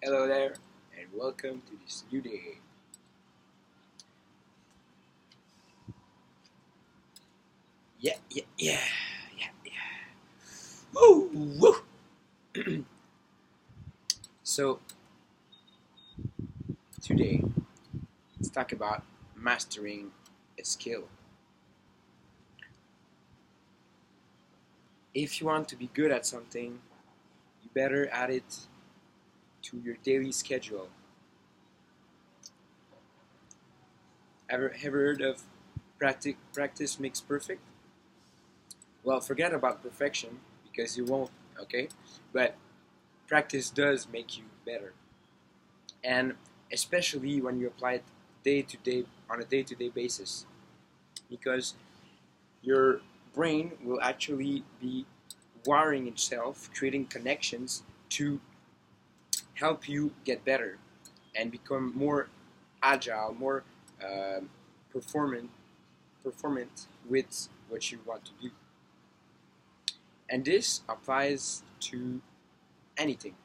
Hello there, and welcome to this new day. Yeah. Woo, woo. So today, let's talk about mastering a skill. If you want to be good at something, you better add it to your daily schedule. Ever heard of practice makes perfect? Well, forget about perfection because you won't. Okay, but practice does make you better. And especially when you apply it day to day on a day to day basis, because your brain will actually be wiring itself, creating connections to help you get better and become more agile, more um performant, performant with what you want to do. And this applies to anything.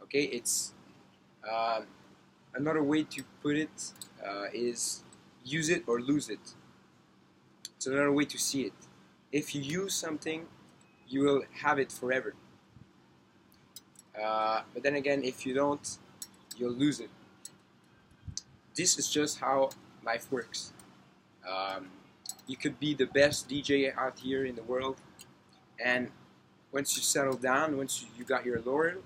Okay, it's um another way to put it is use it or lose it. It's another way to see it. If you use something, you will have it forever. But then again, if you don't, you'll lose it. This is just how life works. Um, you could be the best DJ out here in the world, and once you settle down, once you got your laurels,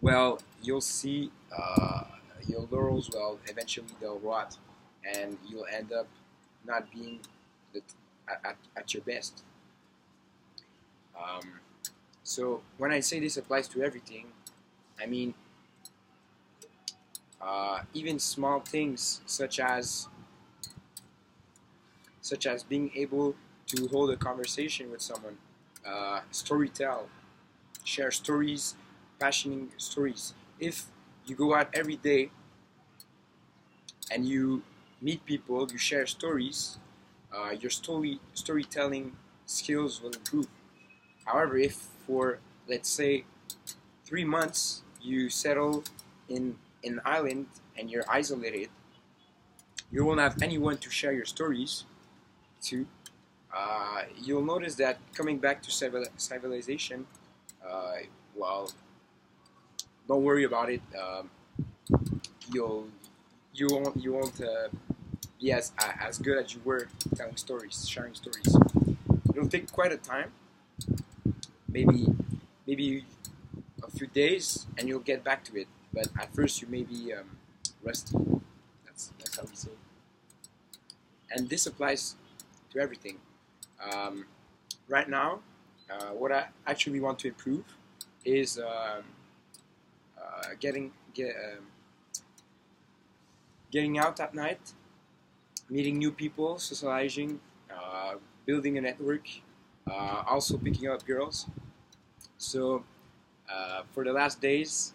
well, you'll see your laurels. Well, eventually they'll rot, and you'll end up not being the, at your best. Um, so when I say this applies to everything, I mean even small things such as being able to hold a conversation with someone, storytell, share stories, passionate stories. If you go out every day and you meet people, you share stories, your storytelling skills will improve. However, if for let's say 3 months you settle in an island and you're isolated, you won't have anyone to share your stories to. You'll notice that coming back to civilization, uh, well, don't worry about it. You'll you won't be as good as you were telling stories, sharing stories. It'll take quite a time, maybe a few days, and you'll get back to it. But at first, you may be rusty. That's how we say it. And this applies to everything. Um, right now, what I actually want to improve is getting out at night, meeting new people, socializing, building a network, also picking up girls. So for the last days,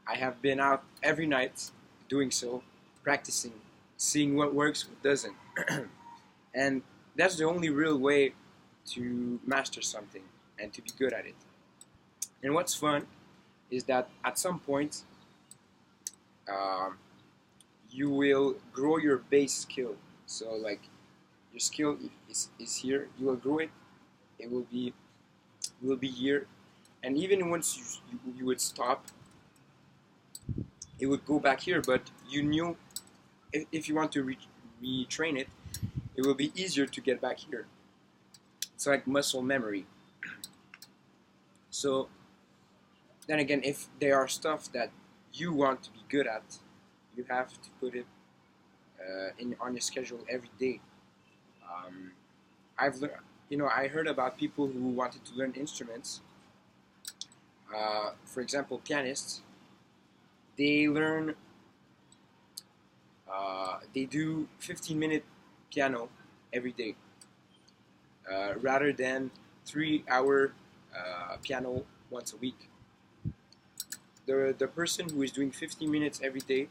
I have been out every night doing so, practicing, seeing what works, what doesn't. And that's the only real way to master something and to be good at it. And what's fun is that at some point, um, you will grow your base skill. So, like, your skill is here, you will grow it, it will be here. And even once you would stop, it would go back here, but you knew if you want to retrain it, it will be easier to get back here. It's like muscle memory. So then again, if there are stuff that you want to be good at, you have to put it in on your schedule every day. Um, I've learned, I heard about people who wanted to learn instruments. For example, pianists. They learn. They do 15-minute piano every day, rather than 3 hour piano once a week. The person who is doing 15 minutes every day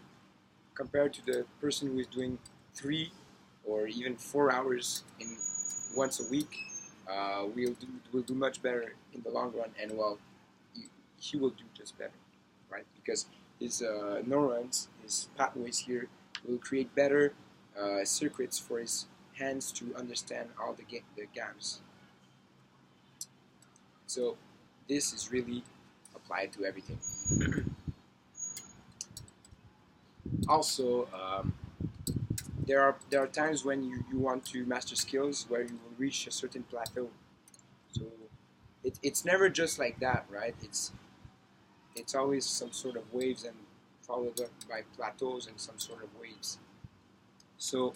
compared to the person who is doing 3 or even 4 hours in once a week, will do much better in the long run, and well, he will do just better, right? Because his neurons, his pathways here, will create better circuits for his hands to understand all the games. So this is really applied to everything. Also, there are times when you want to master skills where you will reach a certain plateau. So it's never just like that, right? It's always some sort of waves and followed up by plateaus and some sort of waves. So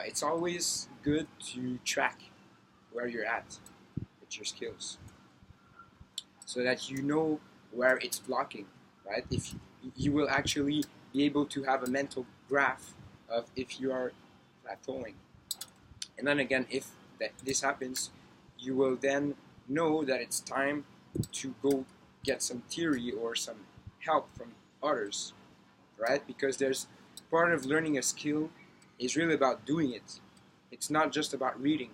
it's always good to track where you're at with your skills, so that you know where it's blocking, right? If you will actually be able to have a mental graph of if you are plateauing. And then again, if this happens, you will then know that it's time to go get some theory or some help from others, right? Because there's part of learning a skill is really about doing it. It's not just about reading.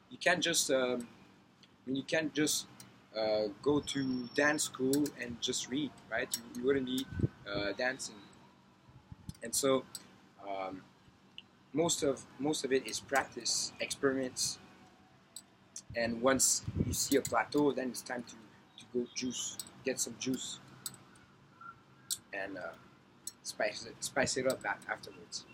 You can't just go to dance school and just read, right? You wouldn't be dancing. And so um, most of it is practice, experiments, and once you see a plateau, then it's time to go get some juice, and spice it up afterwards.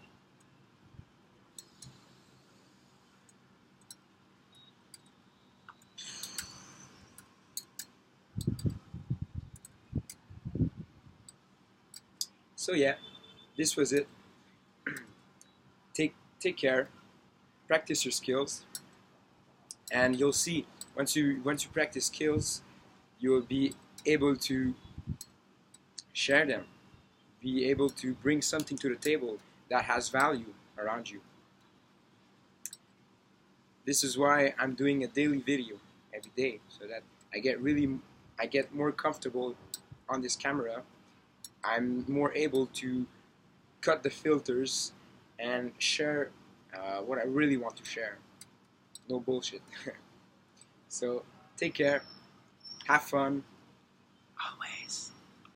So yeah, this was it. Take care, practice your skills, and you'll see once you practice skills, you will be able to share them, be able to bring something to the table that has value around you. This is why I'm doing a daily video every day, so that I get more comfortable on this camera. I'm more able to cut the filters and share what I really want to share. No bullshit. So take care, have fun, always.